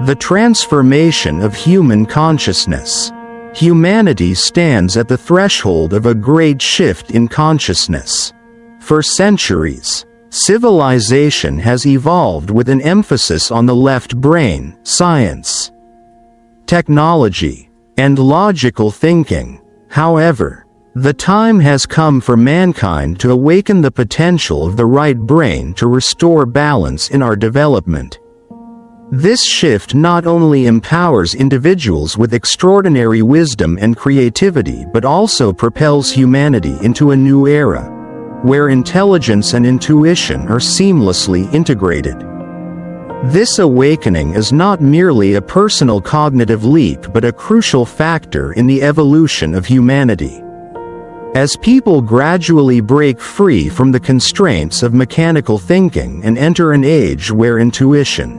The transformation of human consciousness. Humanity stands at the threshold of a great shift in consciousness. For centuries, civilization has evolved with an emphasis on the left brain, science, technology, and logical thinking. However, the time has come for mankind to awaken the potential of the right brain to restore balance in our development. This shift not only empowers individuals with extraordinary wisdom and creativity but also propels humanity into a new era, where intelligence and intuition are seamlessly integrated. This awakening is not merely a personal cognitive leap but a crucial factor in the evolution of humanity. As people gradually break free from the constraints of mechanical thinking and enter an age where intuition,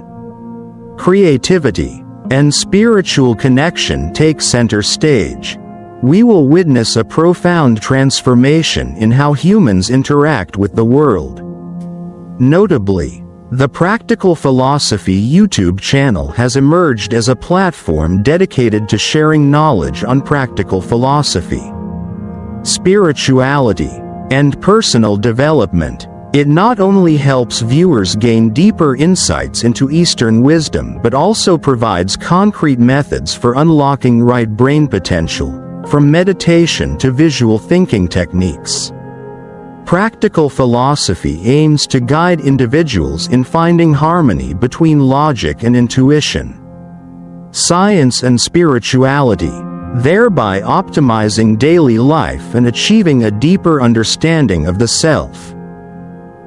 creativity, and spiritual connection take center stage, we will witness a profound transformation in how humans interact with the world. Notably, the Practical Philosophy YouTube channel has emerged as a platform dedicated to sharing knowledge on practical philosophy, spirituality, and personal development. It not only helps viewers gain deeper insights into Eastern wisdom but also provides concrete methods for unlocking right brain potential, from meditation to visual thinking techniques. Practical philosophy aims to guide individuals in finding harmony between logic and intuition, science and spirituality, thereby optimizing daily life and achieving a deeper understanding of the self.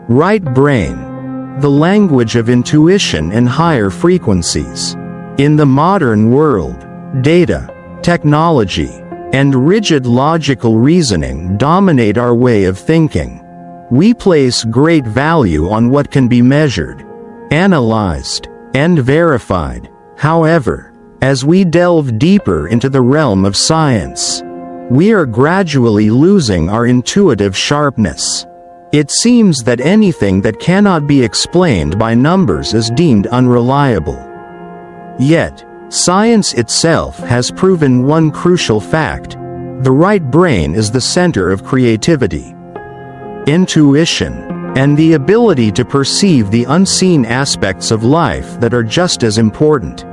Right brain, the language of intuition and higher frequencies. In the modern world, data, technology, and rigid logical reasoning dominate our way of thinking. We place great value on what can be measured, analyzed, and verified. However, as we delve deeper into the realm of science, we are gradually losing our intuitive sharpness. It seems that anything that cannot be explained by numbers is deemed unreliable. Yet, science itself has proven one crucial fact: the right brain is the center of creativity, intuition, and the ability to perceive the unseen aspects of life that are just as important.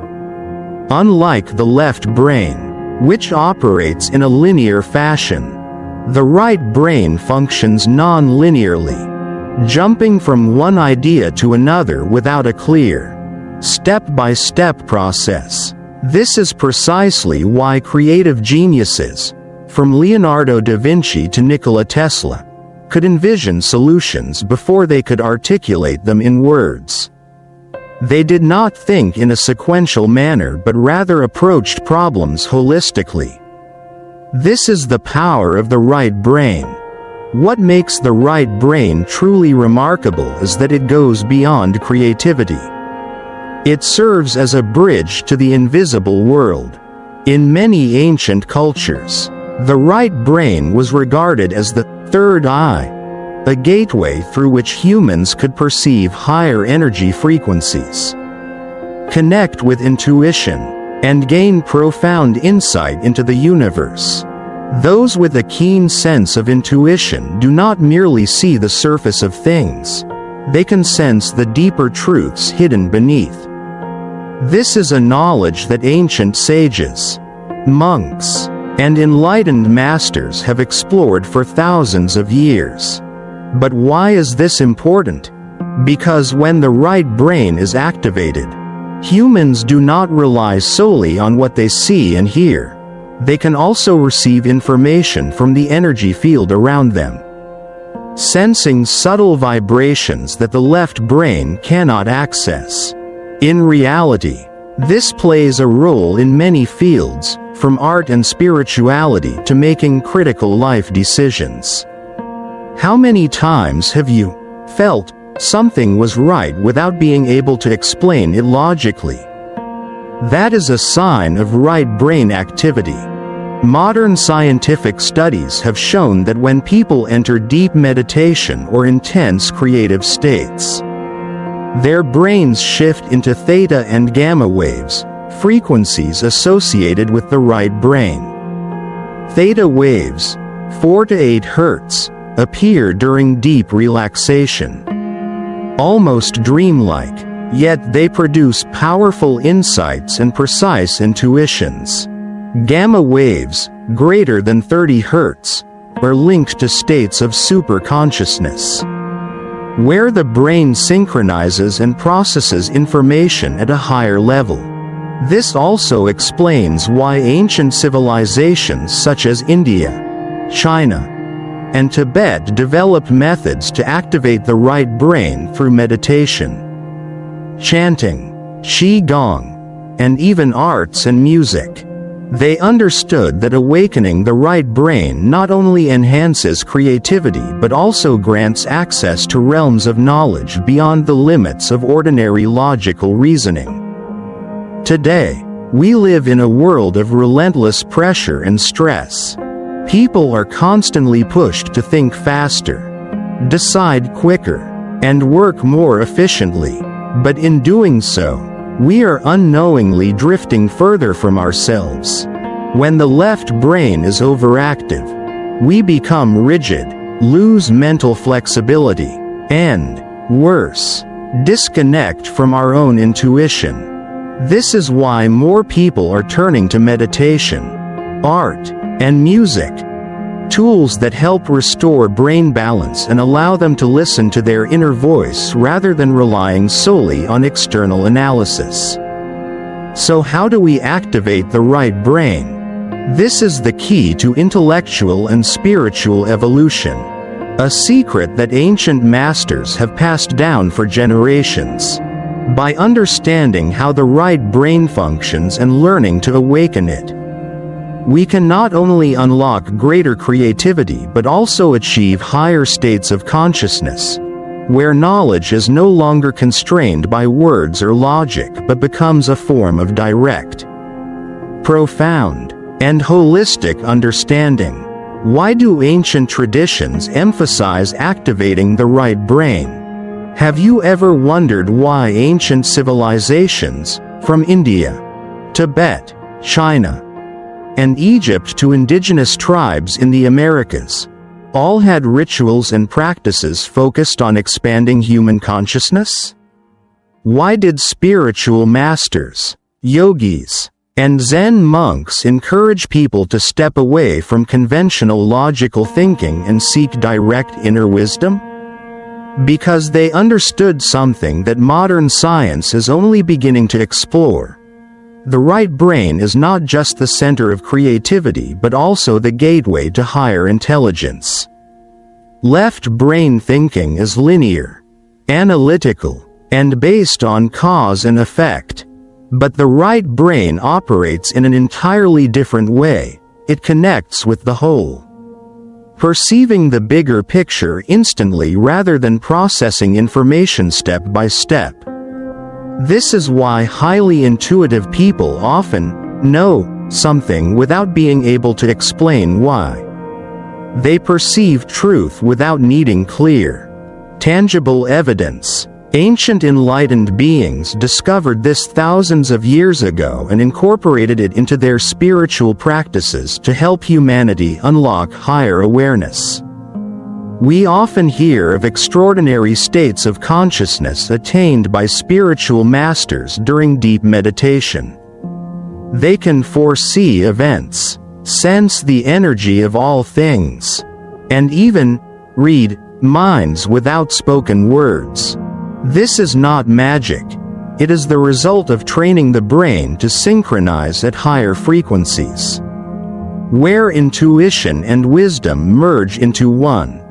Unlike the left brain, which operates in a linear fashion, the right brain functions non-linearly, jumping from one idea to another without a clear, step-by-step process. This is precisely why creative geniuses, from Leonardo da Vinci to Nikola Tesla, could envision solutions before they could articulate them in words. They did not think in a sequential manner but rather approached problems holistically. This is the power of the right brain. What makes the right brain truly remarkable is that it goes beyond creativity. It serves as a bridge to the invisible world. In many ancient cultures, the right brain was regarded as the third eye, a gateway through which humans could perceive higher energy frequencies, connect with intuition, and gain profound insight into the universe. Those with a keen sense of intuition do not merely see the surface of things, they can sense the deeper truths hidden beneath. This is a knowledge that ancient sages, monks, and enlightened masters have explored for thousands of years. But why is this important? Because when the right brain is activated, humans do not rely solely on what they see and hear. They can also receive information from the energy field around them, sensing subtle vibrations that the left brain cannot access. In reality, this plays a role in many fields, from art and spirituality to making critical life decisions. How many times have you felt something was right without being able to explain it logically? That is a sign of right brain activity. Modern scientific studies have shown that when people enter deep meditation or intense creative states, Their brains shift into theta and gamma waves, frequencies associated with the right brain. Theta waves, 4 to 8 Hz, appear during deep relaxation. Almost dreamlike, yet they produce powerful insights and precise intuitions. Gamma waves, greater than 30 Hz, are linked to states of superconsciousness, where the brain synchronizes and processes information at a higher level. This also explains why ancient civilizations such as India, China, and Tibet developed methods to activate the right brain through meditation, chanting, qigong, and even arts and music. They understood that awakening the right brain not only enhances creativity but also grants access to realms of knowledge beyond the limits of ordinary logical reasoning. Today, we live in a world of relentless pressure and stress. People are constantly pushed to think faster, decide quicker, and work more efficiently, but in doing so, we are unknowingly drifting further from ourselves. When the left brain is overactive, we become rigid, lose mental flexibility, and, worse, disconnect from our own intuition. This is why more people are turning to meditation, art, and music, tools that help restore brain balance and allow them to listen to their inner voice rather than relying solely on external analysis. So how do we activate the right brain? This is the key to intellectual and spiritual evolution, a secret that ancient masters have passed down for generations. By understanding how the right brain functions and learning to awaken it, we can not only unlock greater creativity but also achieve higher states of consciousness, where knowledge is no longer constrained by words or logic but becomes a form of direct, profound, and holistic understanding. Why do ancient traditions emphasize activating the right brain? Have you ever wondered why ancient civilizations, from India, Tibet, China, and Egypt to indigenous tribes in the Americas, all had rituals and practices focused on expanding human consciousness? Why did spiritual masters, yogis, and Zen monks encourage people to step away from conventional logical thinking and seek direct inner wisdom? Because they understood something that modern science is only beginning to explore. The right brain is not just the center of creativity but also the gateway to higher intelligence. Left brain thinking is linear, analytical, and based on cause and effect. But the right brain operates in an entirely different way. It connects with the whole, perceiving the bigger picture instantly rather than processing information step by step. This is why highly intuitive people often know something without being able to explain why. They perceive truth without needing clear, tangible evidence. Ancient enlightened beings discovered this thousands of years ago and incorporated it into their spiritual practices to help humanity unlock higher awareness. We often hear of extraordinary states of consciousness attained by spiritual masters during deep meditation. They can foresee events, sense the energy of all things, and even read minds without spoken words. This is not magic. It is the result of training the brain to synchronize at higher frequencies, where intuition and wisdom merge into one.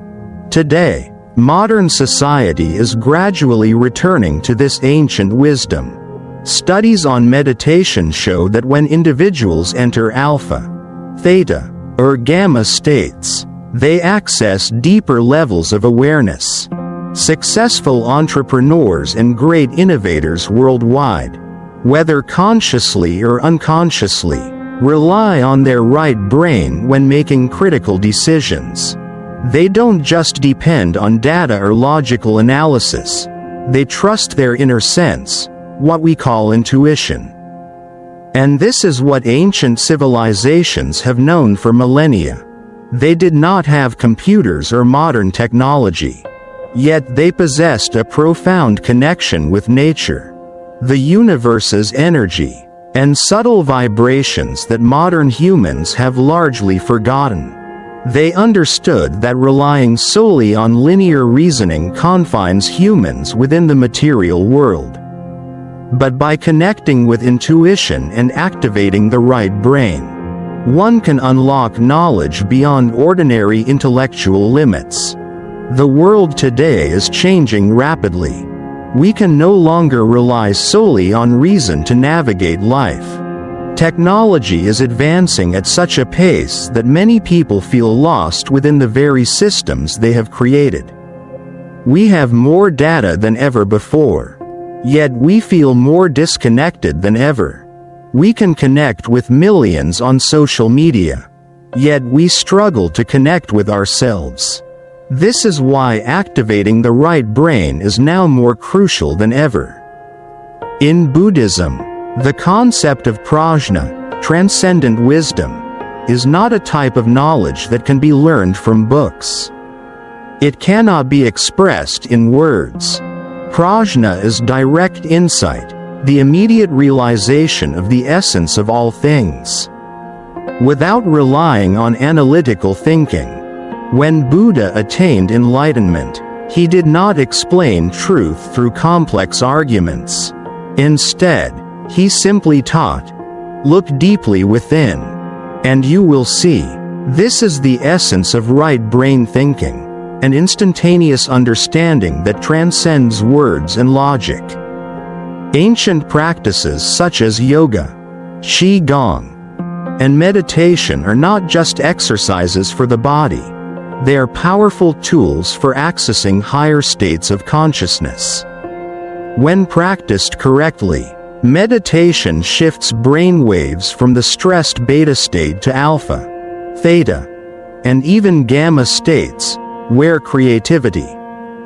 Today, modern society is gradually returning to this ancient wisdom. Studies on meditation show that when individuals enter alpha, theta, or gamma states, they access deeper levels of awareness. Successful entrepreneurs and great innovators worldwide, whether consciously or unconsciously, rely on their right brain when making critical decisions. They don't just depend on data or logical analysis. They trust their inner sense, what we call intuition. And this is what ancient civilizations have known for millennia. They did not have computers or modern technology. Yet they possessed a profound connection with nature, the universe's energy, and subtle vibrations that modern humans have largely forgotten. They understood that relying solely on linear reasoning confines humans within the material world. But by connecting with intuition and activating the right brain, one can unlock knowledge beyond ordinary intellectual limits. The world today is changing rapidly. We can no longer rely solely on reason to navigate life. Technology is advancing at such a pace that many people feel lost within the very systems they have created. We have more data than ever before. Yet we feel more disconnected than ever. We can connect with millions on social media. Yet we struggle to connect with ourselves. This is why activating the right brain is now more crucial than ever. In Buddhism, the concept of prajna, transcendent wisdom, is not a type of knowledge that can be learned from books. It cannot be expressed in words. Prajna is direct insight, the immediate realization of the essence of all things. Without relying on analytical thinking, when Buddha attained enlightenment, he did not explain truth through complex arguments. Instead, he simply taught, "Look deeply within, and you will see." This is the essence of right brain thinking, an instantaneous understanding that transcends words and logic. Ancient practices such as yoga, qigong, and meditation are not just exercises for the body. They are powerful tools for accessing higher states of consciousness. When practiced correctly, meditation shifts brain waves from the stressed beta state to alpha, theta, and even gamma states, where creativity,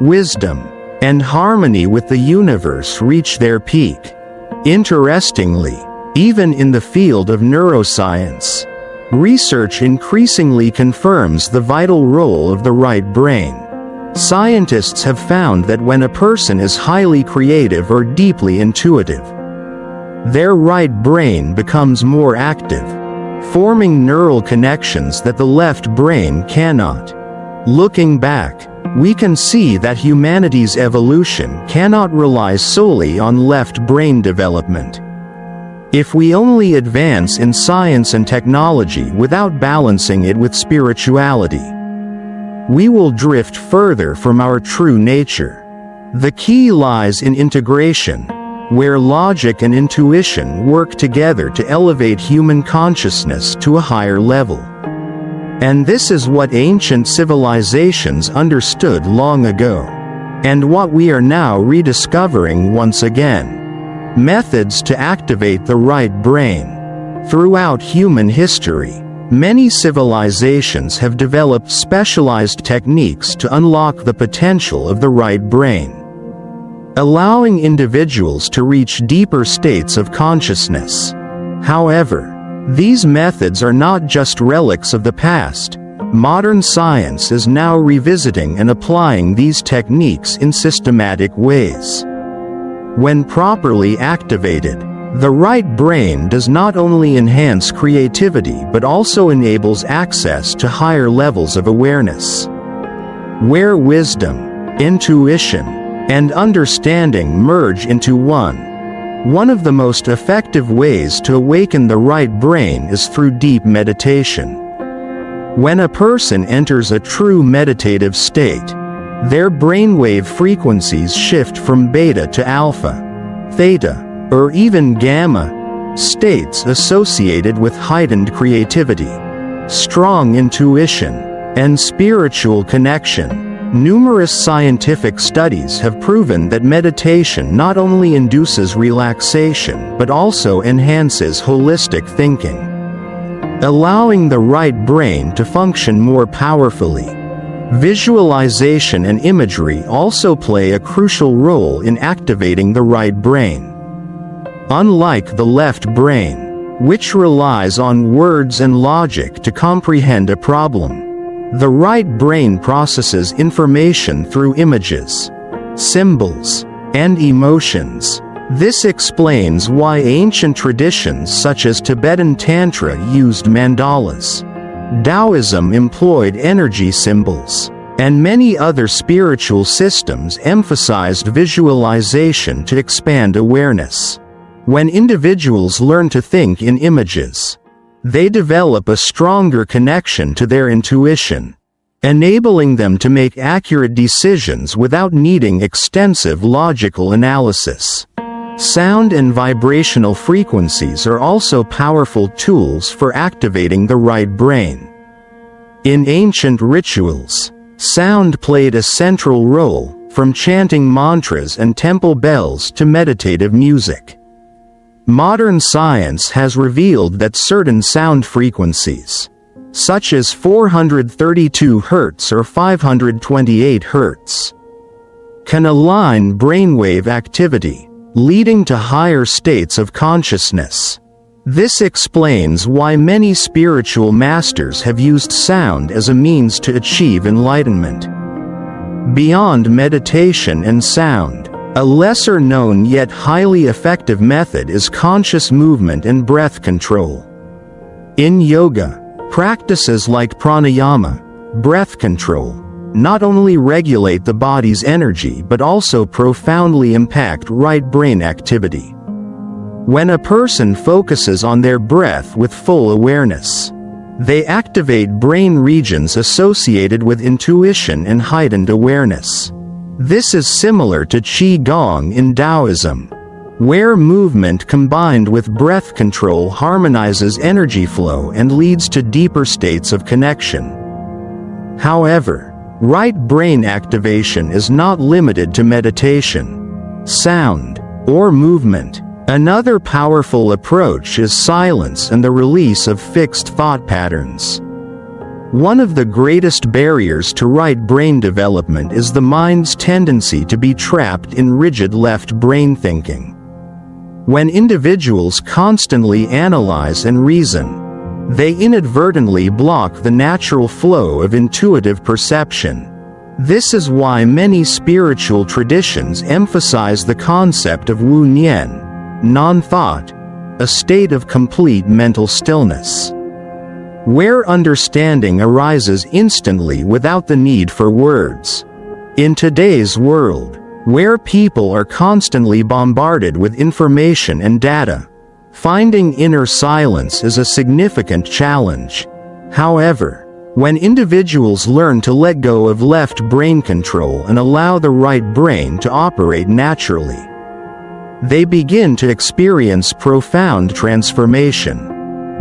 wisdom, and harmony with the universe reach their peak. Interestingly, even in the field of neuroscience, research increasingly confirms the vital role of the right brain. Scientists have found that when a person is highly creative or deeply intuitive, their right brain becomes more active, forming neural connections that the left brain cannot. Looking back, we can see that humanity's evolution cannot rely solely on left brain development. If we only advance in science and technology without balancing it with spirituality, we will drift further from our true nature. The key lies in integration, where logic and intuition work together to elevate human consciousness to a higher level. And this is what ancient civilizations understood long ago, and what we are now rediscovering once again. Methods to activate the right brain. Throughout human history, many civilizations have developed specialized techniques to unlock the potential of the right brain, allowing individuals to reach deeper states of consciousness. However, these methods are not just relics of the past. Modern science is now revisiting and applying these techniques in systematic ways. When properly activated, the right brain does not only enhance creativity but also enables access to higher levels of awareness, where wisdom, intuition, and understanding merge into one. One of the most effective ways to awaken the right brain is through deep meditation. When a person enters a true meditative state, their brainwave frequencies shift from beta to alpha, theta, or even gamma, states associated with heightened creativity, strong intuition, and spiritual connection. Numerous scientific studies have proven that meditation not only induces relaxation but also enhances holistic thinking, allowing the right brain to function more powerfully. Visualization and imagery also play a crucial role in activating the right brain. Unlike the left brain, which relies on words and logic to comprehend a problem, the right brain processes information through images, symbols, and emotions. This explains why ancient traditions such as Tibetan Tantra used mandalas, Taoism employed energy symbols, and many other spiritual systems emphasized visualization to expand awareness. When individuals learn to think in images, they develop a stronger connection to their intuition, enabling them to make accurate decisions without needing extensive logical analysis. Sound and vibrational frequencies are also powerful tools for activating the right brain. In ancient rituals, sound played a central role, from chanting mantras and temple bells to meditative music. Modern science has revealed that certain sound frequencies, such as 432 Hz or 528 Hz, can align brainwave activity, leading to higher states of consciousness. This explains why many spiritual masters have used sound as a means to achieve enlightenment. Beyond meditation and sound, a lesser-known yet highly effective method is conscious movement and breath control. In yoga, practices like pranayama, breath control, not only regulate the body's energy but also profoundly impact right brain activity. When a person focuses on their breath with full awareness, they activate brain regions associated with intuition and heightened awareness. This is similar to Qigong in Taoism, where movement combined with breath control harmonizes energy flow and leads to deeper states of connection. However, right brain activation is not limited to meditation, sound, or movement. Another powerful approach is silence and the release of fixed thought patterns. One of the greatest barriers to right brain development is the mind's tendency to be trapped in rigid left brain thinking. When individuals constantly analyze and reason, they inadvertently block the natural flow of intuitive perception. This is why many spiritual traditions emphasize the concept of Wu Nian, non-thought, a state of complete mental stillness, where understanding arises instantly without the need for words. In today's world, where people are constantly bombarded with information and data, finding inner silence is a significant challenge. However, when individuals learn to let go of left brain control and allow the right brain to operate naturally, they begin to experience profound transformation.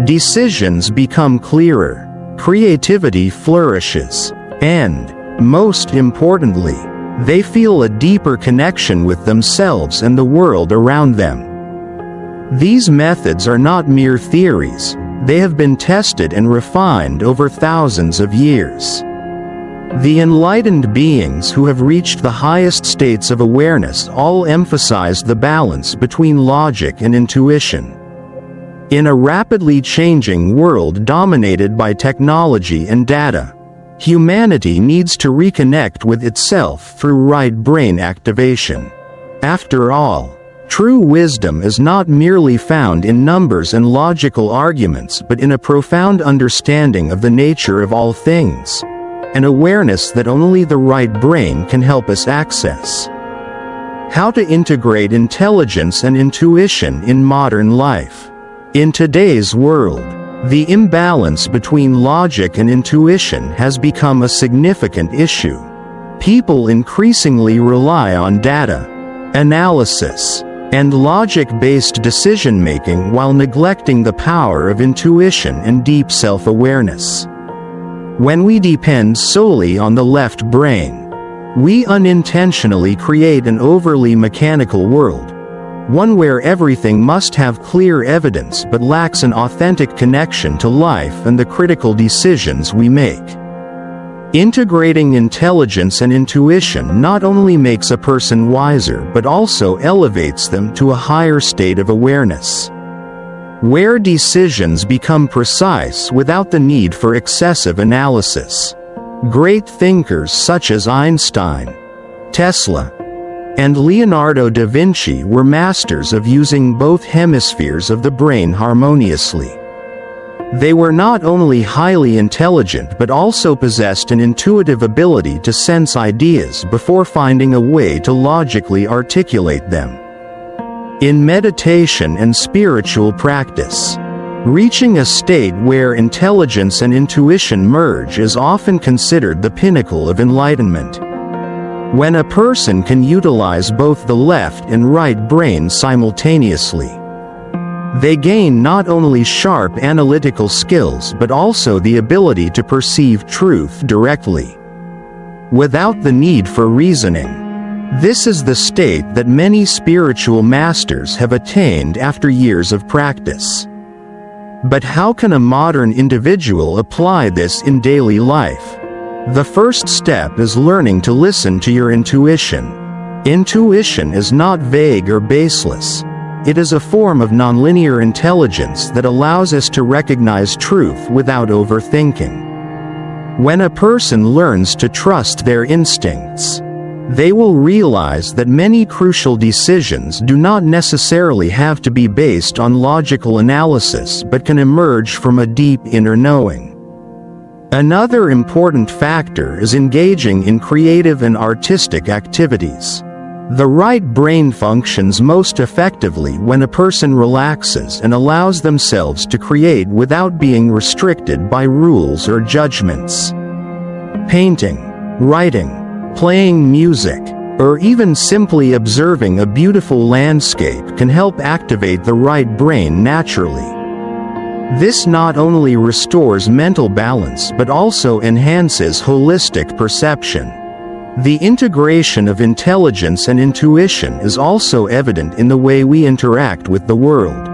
Decisions become clearer, creativity flourishes, and, most importantly, they feel a deeper connection with themselves and the world around them. These methods are not mere theories, they have been tested and refined over thousands of years. The enlightened beings who have reached the highest states of awareness all emphasize the balance between logic and intuition. In a rapidly changing world dominated by technology and data, humanity needs to reconnect with itself through right brain activation. After all, true wisdom is not merely found in numbers and logical arguments but in a profound understanding of the nature of all things, an awareness that only the right brain can help us access. How to integrate intelligence and intuition in modern life. In today's world, the imbalance between logic and intuition has become a significant issue. People increasingly rely on data, analysis, and logic-based decision-making while neglecting the power of intuition and deep self-awareness. When we depend solely on the left brain, we unintentionally create an overly mechanical world, one where everything must have clear evidence but lacks an authentic connection to life and the critical decisions we make. Integrating intelligence and intuition not only makes a person wiser but also elevates them to a higher state of awareness, where decisions become precise without the need for excessive analysis. Great thinkers such as Einstein, Tesla, and Leonardo da Vinci were masters of using both hemispheres of the brain harmoniously. They were not only highly intelligent but also possessed an intuitive ability to sense ideas before finding a way to logically articulate them. In meditation and spiritual practice, reaching a state where intelligence and intuition merge is often considered the pinnacle of enlightenment. When a person can utilize both the left and right brain simultaneously, they gain not only sharp analytical skills but also the ability to perceive truth directly, without the need for reasoning. This is the state that many spiritual masters have attained after years of practice. But how can a modern individual apply this in daily life? The first step is learning to listen to your intuition. Intuition is not vague or baseless. It is a form of nonlinear intelligence that allows us to recognize truth without overthinking. When a person learns to trust their instincts, they will realize that many crucial decisions do not necessarily have to be based on logical analysis but can emerge from a deep inner knowing. Another important factor is engaging in creative and artistic activities. The right brain functions most effectively when a person relaxes and allows themselves to create without being restricted by rules or judgments. Painting, writing, playing music, or even simply observing a beautiful landscape can help activate the right brain naturally. This not only restores mental balance but also enhances holistic perception. The integration of intelligence and intuition is also evident in the way we interact with the world.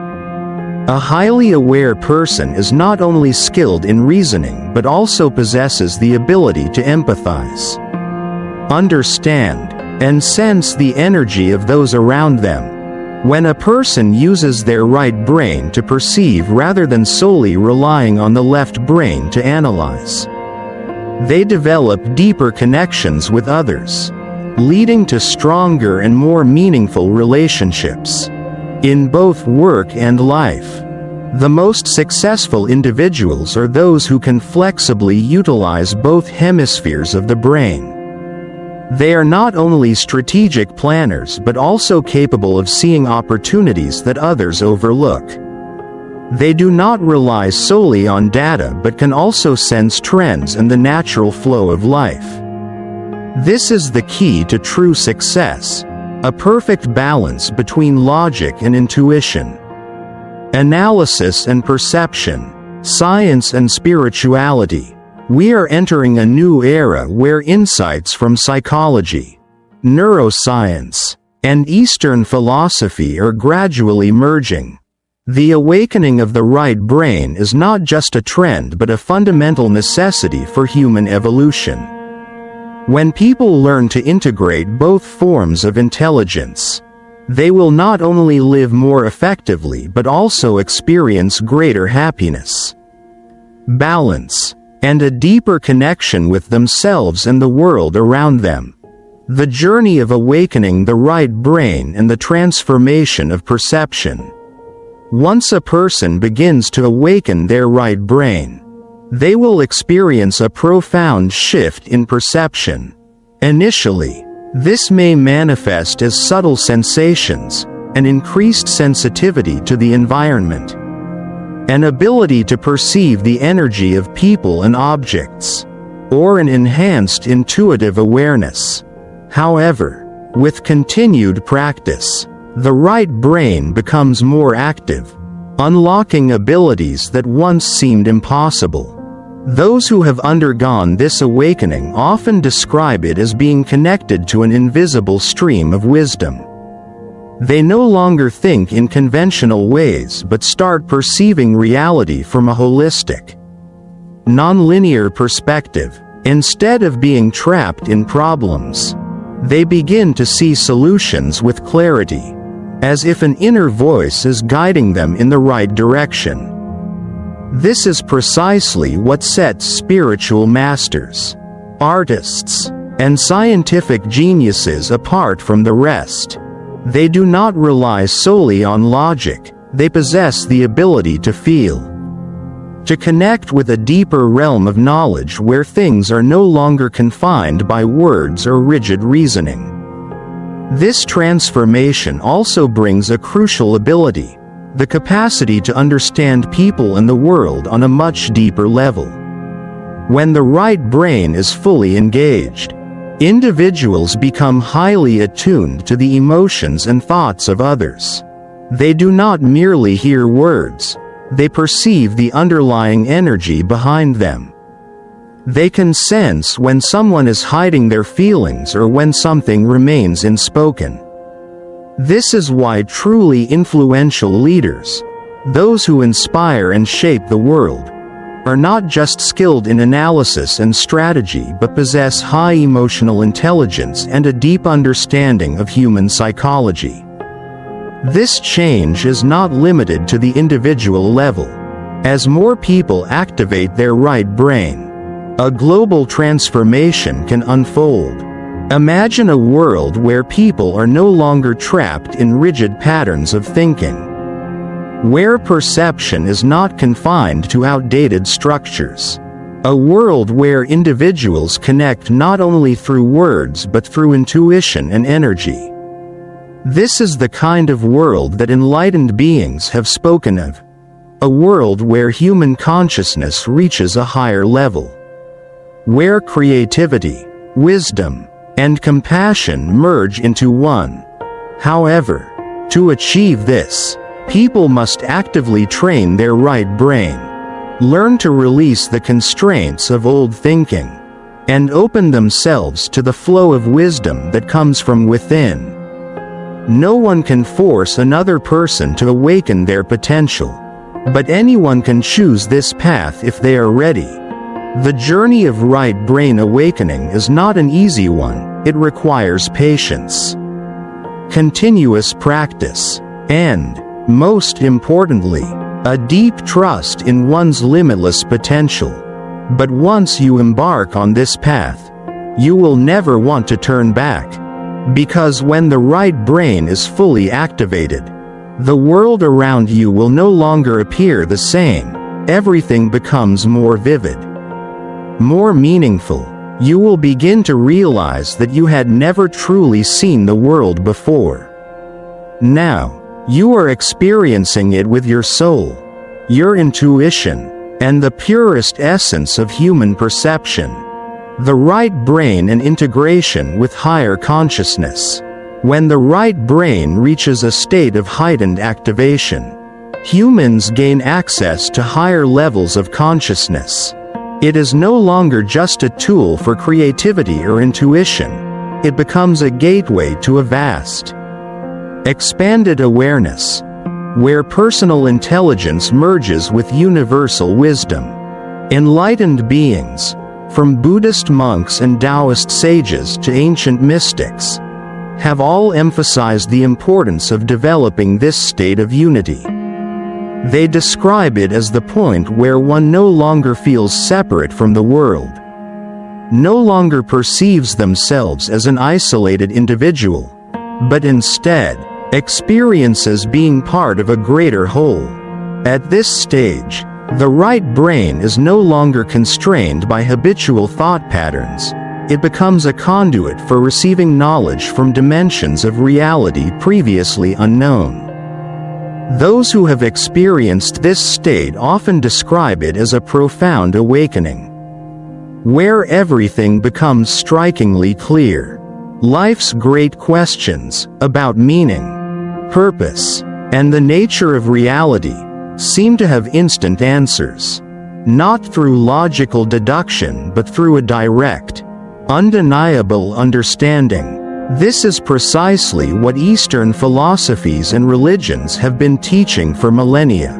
A highly aware person is not only skilled in reasoning but also possesses the ability to empathize, understand, and sense the energy of those around them. When a person uses their right brain to perceive rather than solely relying on the left brain to analyze, they develop deeper connections with others, leading to stronger and more meaningful relationships. In both work and life, the most successful individuals are those who can flexibly utilize both hemispheres of the brain. They are not only strategic planners but also capable of seeing opportunities that others overlook. They do not rely solely on data but can also sense trends and the natural flow of life. This is the key to true success, a perfect balance between logic and intuition, analysis and perception, science and spirituality. We are entering a new era where insights from psychology, neuroscience, and Eastern philosophy are gradually merging. The awakening of the right brain is not just a trend but a fundamental necessity for human evolution. When people learn to integrate both forms of intelligence, they will not only live more effectively but also experience greater happiness, balance, and a deeper connection with themselves and the world around them. The journey of awakening the right brain and the transformation of perception. Once a person begins to awaken their right brain, they will experience a profound shift in perception. Initially, this may manifest as subtle sensations, an increased sensitivity to the environment, an ability to perceive the energy of people and objects, or an enhanced intuitive awareness. However, with continued practice, the right brain becomes more active, unlocking abilities that once seemed impossible. Those who have undergone this awakening often describe it as being connected to an invisible stream of wisdom. They no longer think in conventional ways but start perceiving reality from a holistic, non-linear perspective. Instead of being trapped in problems, they begin to see solutions with clarity, as if an inner voice is guiding them in the right direction. This is precisely what sets spiritual masters, artists, and scientific geniuses apart from the rest. They do not rely solely on logic, they possess the ability to feel, to connect with a deeper realm of knowledge where things are no longer confined by words or rigid reasoning. This transformation also brings a crucial ability, the capacity to understand people and the world on a much deeper level. When the right brain is fully engaged, individuals become highly attuned to the emotions and thoughts of others. They do not merely hear words, they perceive the underlying energy behind them. They can sense when someone is hiding their feelings or when something remains unspoken. This is why truly influential leaders, those who inspire and shape the world, are not just skilled in analysis and strategy but possess high emotional intelligence and a deep understanding of human psychology. This change is not limited to the individual level. As more people activate their right brain, a global transformation can unfold. Imagine a world where people are no longer trapped in rigid patterns of thinking, where perception is not confined to outdated structures. A world where individuals connect not only through words but through intuition and energy. This is the kind of world that enlightened beings have spoken of. A world where human consciousness reaches a higher level, where creativity, wisdom, and compassion merge into one. However, to achieve this, people must actively train their right brain, learn to release the constraints of old thinking, and open themselves to the flow of wisdom that comes from within. No one can force another person to awaken their potential, but anyone can choose this path if they are ready. The journey of right brain awakening is not an easy one, it requires patience, continuous practice, and, most importantly, a deep trust in one's limitless potential. But once you embark on this path, you will never want to turn back. Because when the right brain is fully activated, the world around you will no longer appear the same. Everything becomes more vivid, more meaningful. You will begin to realize that you had never truly seen the world before. Now, you are experiencing it with your soul, your intuition, and the purest essence of human perception. The right brain and integration with higher consciousness. When the right brain reaches a state of heightened activation, humans gain access to higher levels of consciousness. It is no longer just a tool for creativity or intuition. It becomes a gateway to a vast, expanded awareness, where personal intelligence merges with universal wisdom. Enlightened beings, from Buddhist monks and Taoist sages to ancient mystics, have all emphasized the importance of developing this state of unity. They describe it as the point where one no longer feels separate from the world, no longer perceives themselves as an isolated individual, but instead experiences being part of a greater whole. At this stage, the right brain is no longer constrained by habitual thought patterns. It becomes a conduit for receiving knowledge from dimensions of reality previously unknown. Those who have experienced this state often describe it as a profound awakening, where everything becomes strikingly clear. Life's great questions about meaning, purpose, and the nature of reality seem to have instant answers, not through logical deduction but through a direct, undeniable understanding. This is precisely what Eastern philosophies and religions have been teaching for millennia.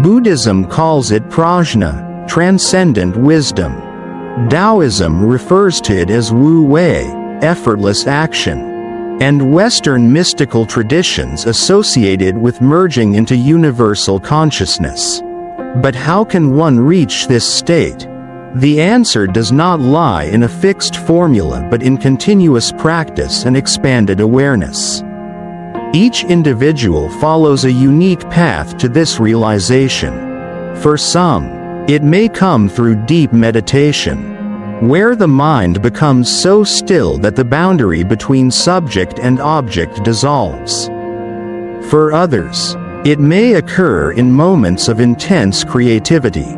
Buddhism calls it prajna, transcendent wisdom. Taoism refers to it as Wu Wei, effortless action, and Western mystical traditions associate it with merging into universal consciousness. But how can one reach this state? The answer does not lie in a fixed formula but in continuous practice and expanded awareness. Each individual follows a unique path to this realization. For some, it may come through deep meditation, where the mind becomes so still that the boundary between subject and object dissolves. For others, it may occur in moments of intense creativity,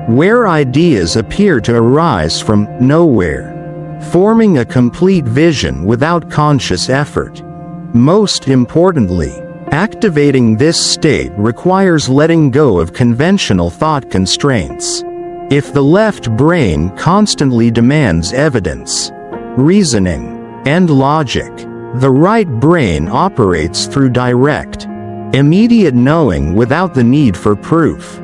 where ideas appear to arise from nowhere, forming a complete vision without conscious effort. Most importantly, activating this state requires letting go of conventional thought constraints. If the left brain constantly demands evidence, reasoning, and logic, the right brain operates through direct, immediate knowing without the need for proof.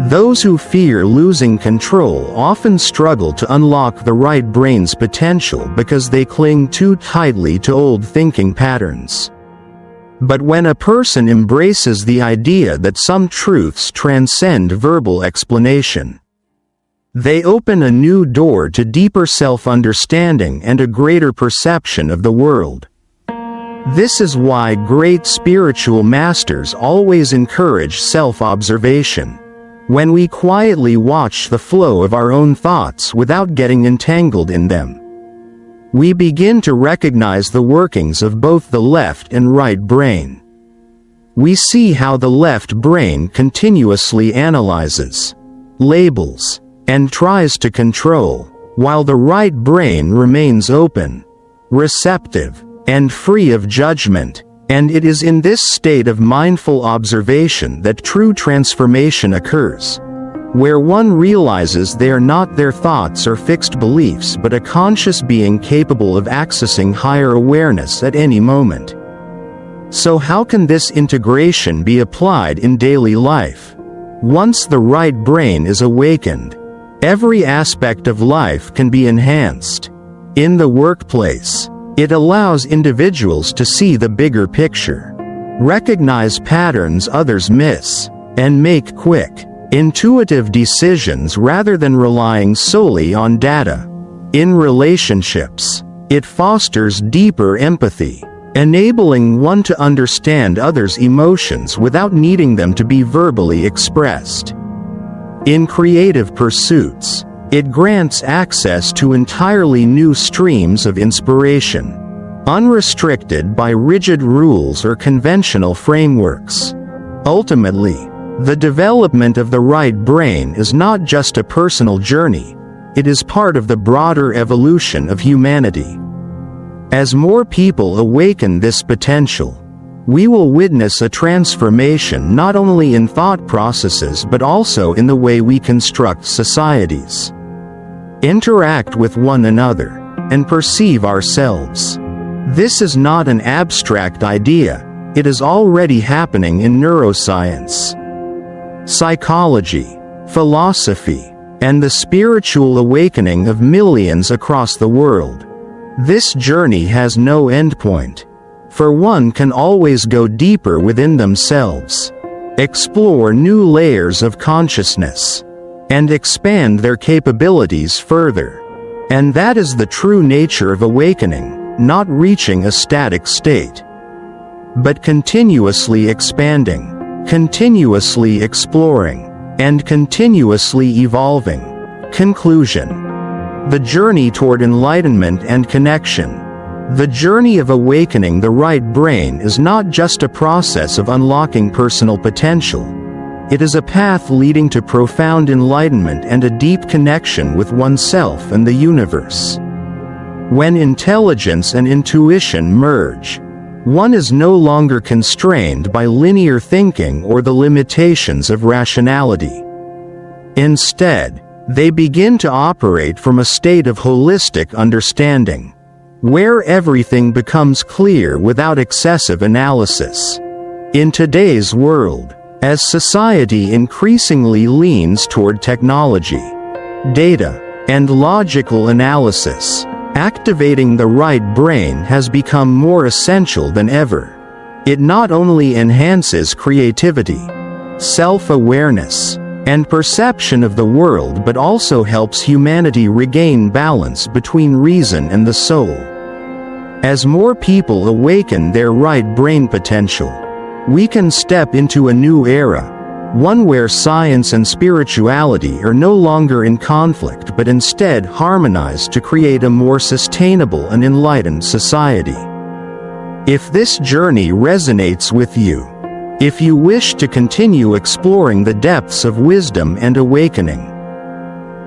Those who fear losing control often struggle to unlock the right brain's potential because they cling too tightly to old thinking patterns. But when a person embraces the idea that some truths transcend verbal explanation, they open a new door to deeper self-understanding and a greater perception of the world. This is why great spiritual masters always encourage self-observation. When we quietly watch the flow of our own thoughts without getting entangled in them, we begin to recognize the workings of both the left and right brain. We see how the left brain continuously analyzes, labels, and tries to control, while the right brain remains open, receptive, and free of judgment. And it is in this state of mindful observation that true transformation occurs, where one realizes they are not their thoughts or fixed beliefs but a conscious being capable of accessing higher awareness at any moment. So how can this integration be applied in daily life? Once the right brain is awakened, every aspect of life can be enhanced. In the workplace, it allows individuals to see the bigger picture, recognize patterns others miss, and make quick, intuitive decisions rather than relying solely on data. In relationships, it fosters deeper empathy, enabling one to understand others' emotions without needing them to be verbally expressed. In creative pursuits, it grants access to entirely new streams of inspiration, unrestricted by rigid rules or conventional frameworks. Ultimately, the development of the right brain is not just a personal journey, it is part of the broader evolution of humanity. As more people awaken this potential, we will witness a transformation not only in thought processes but also in the way we construct societies, interact with one another, and perceive ourselves. This is not an abstract idea, it is already happening in neuroscience, psychology, philosophy, and the spiritual awakening of millions across the world. This journey has no endpoint, for one can always go deeper within themselves, explore new layers of consciousness, and expand their capabilities further. And that is the true nature of awakening, not reaching a static state, but continuously expanding, continuously exploring, and continuously evolving. Conclusion. The journey toward enlightenment and connection. The journey of awakening the right brain is not just a process of unlocking personal potential. It is a path leading to profound enlightenment and a deep connection with oneself and the universe. When intelligence and intuition merge, one is no longer constrained by linear thinking or the limitations of rationality. Instead, they begin to operate from a state of holistic understanding, where everything becomes clear without excessive analysis. In today's world, as society increasingly leans toward technology, data, and logical analysis. Activating the right brain has become more essential than ever. It not only enhances creativity, self-awareness, and perception of the world but also helps humanity regain balance between reason and the soul. As more people awaken their right brain potential, we can step into a new era, one where science and spirituality are no longer in conflict but instead harmonize to create a more sustainable and enlightened society. If this journey resonates with you, if you wish to continue exploring the depths of wisdom and awakening,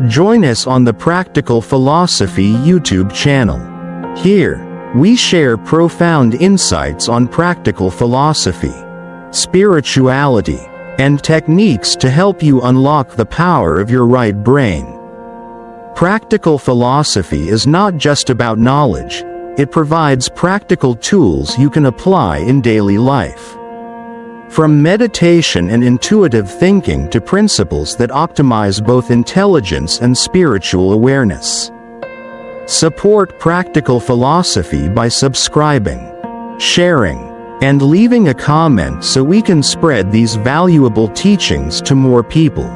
join us on the Practical Philosophy YouTube channel. Here, we share profound insights on practical philosophy, spirituality, and techniques to help you unlock the power of your right brain. Practical philosophy is not just about knowledge, it provides practical tools you can apply in daily life. From meditation and intuitive thinking to principles that optimize both intelligence and spiritual awareness. Support Practical Philosophy by subscribing, sharing, and leaving a comment so we can spread these valuable teachings to more people.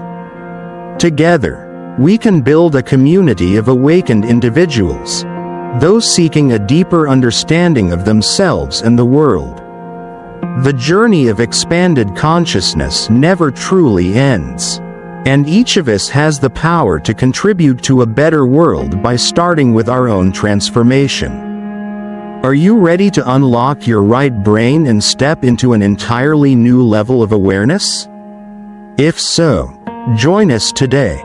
Together, we can build a community of awakened individuals, those seeking a deeper understanding of themselves and the world. The journey of expanded consciousness never truly ends, and each of us has the power to contribute to a better world by starting with our own transformation. Are you ready to unlock your right brain and step into an entirely new level of awareness? If so, join us today.